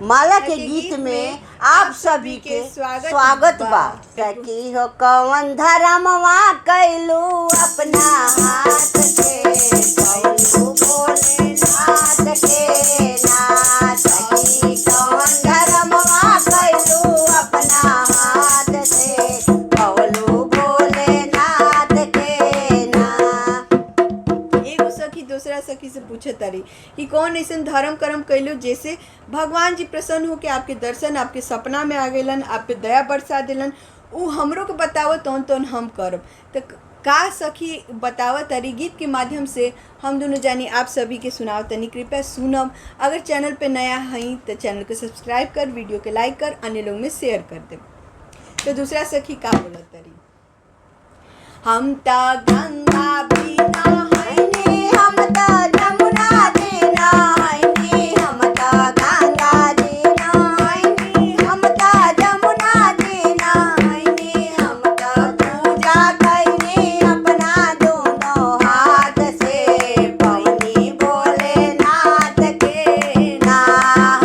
माला के गीत में आप सभी के स्वागत बा। की हो कौन धर्मवा कैलू अपना हाथ से, कैलू भोलेनाथ के नाथ की। कौन धर्मवा कैलू अपना हाथ से, कैलू भोलेनाथ के नाथ। एगो सखी दूसरा सखी से पूछे तारी कि कौन ऐसा धर्म कर्म कैलू जैसे भगवान जी प्रसन्न हो के आपके दर्शन आपके सपना में आ गलन, आप पे दया बरसा दिलन। उ हमरो के बतावो तौन तौन हम करब। तो का सखी बतावत तारी गीत के माध्यम से हम दोनों जानी आप सभी के सुनाव तनी, कृपया सुनब। अगर चैनल पे नया हई तो चैनल को सब्सक्राइब कर, वीडियो के लाइक कर, अन्य लोग में शेयर कर दे। तो दूसरा सखी का बोलत तारी, हम ता गंगा बिना हईनी, हम ता जमुना जीना हईनी, हम ता गंगा जीना हईनी, हम ता जमुना जीना हईनी, हम ता पूजा कैनी अपना दोनों हाथ से, पवनी भोलेनाथ के ना।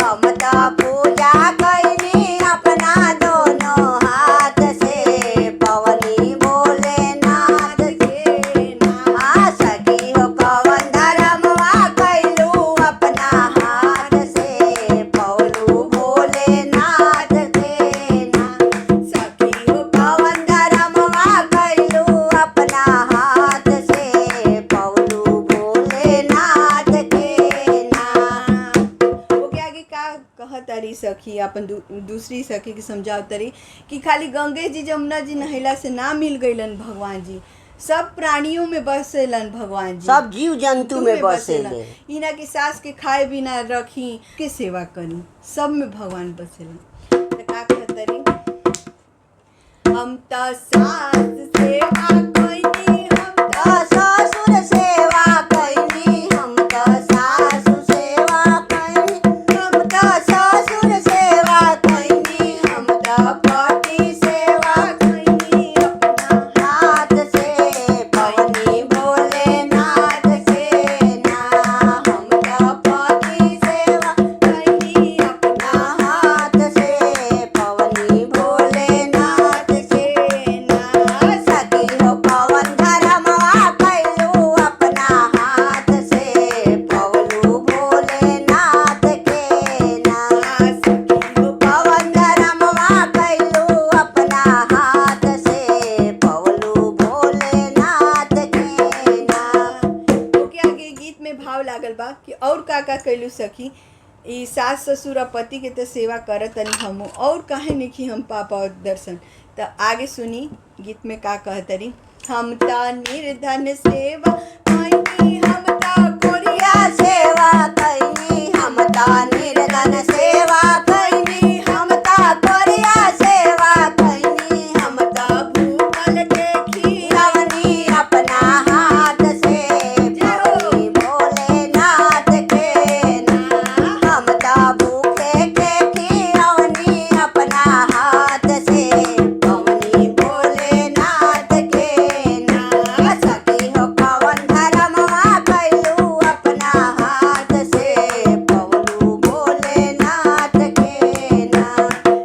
हम ता पूजा कैनी अपना दोनों हाथ से, पवनी भोलेनाथ के ना। सखी हो कौन धर्मवा कैलू अपना हाथ से, पवलू भोलेनाथ के ना। सखी हो कौन धर्मवा कैलू अपना हाथ से, पवलू भोलेनाथ के ना। वो के आगे का कहत तारी सखी अपन दूसरी सखी के समझाव तारी कि खाली गंगे जी जमुना जी नहला से ना मिल गईलन भगवान जी, सब प्राणियों में बसेलन भगवान जी, सब जीव जंतु में बसेले। इना के सास के खाए बिना रखी के सेवा करी, सब में भगवान बसेलन। तो का कहत तारी, हम त सास सेवा कइनी, हम त ससुर सेवा कैनी, हम त सासु सेवा कैनी, हम त ससुर सेवा कैनी, हम त पति सेवा कैनी अपना हाथ से, पवनी भोलेनाथ के ना। हम त पति सेवा कैनी अपना हाथ से, पवनी भोलेनाथ के ना। सखी हो कौन धर्मवा कैलू अपना हाथ से, पवलू भोलेनाथ के ना। सखी हो कौन धर्मवा कैलू अपना हाथ से, पवलू भोलेनाथ के ना। ओके आगे गीत में भाव लागल बा कि और का कैलू सखी, ई सास ससुर और पति के तो सेवा करत तनी हमू, और काहे नहीं हम पापा और दर्शन। तो आगे सुनी गीत में का कहतरी, हम ता निर्धन सेवा कैनी, हम ता कोरिया या सेवा कैनी, हम ता निर्धन सेवा कैनी, हम ता कोरिया सेवा कैनी, हम ता भूखल देखी रवनी अपना हाथ से, पवनी भोलेनाथ के ना। हम ता भूखे के खिलौनी अपना हाथ से, पवनी भोलेनाथ के ना। सखी हो कौन धर्मवा कैलू अपना हाथ से, पवलू भोलेनाथ के ना।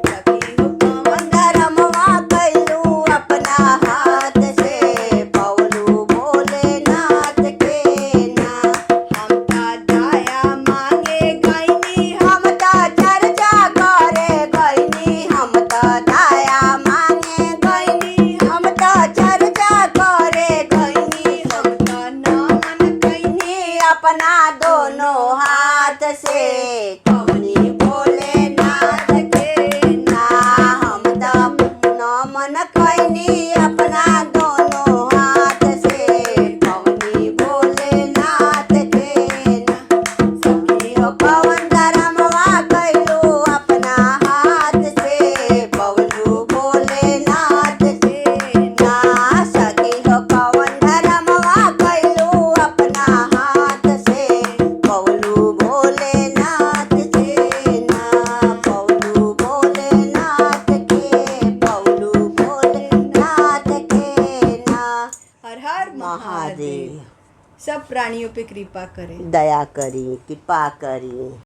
सखी हो कौन धर्मवा कैलू अपना हाथ से, पवलू भोलेनाथ के ना। हम ता दया मांगे गईनी, हम ता चर्चा करे गईनी, हम ता दया मांगे गईनी, हम ता चर्चा करे गईनी, हम ता नमन कैनी अपना दोनों हाथ से, पवनी भोलेनाथ के ना। हम ता नमन कैनी अपना दोनों हाथ से, पवनी भोलेनाथ के ना। सखी हो कौन धर्मवा कैलू अपना हाथ से, पवलू भोलेनाथ के ना। सखी हो कौन धर्मवा कैलू अपना हाथ से, पवलू भोलेनाथ के ना। पवलू भोलेनाथ के, पवलू भोलेनाथ के ना। हर हर महादेव सब प्राणियों पे कृपा करें। दया करी, कृपा करी।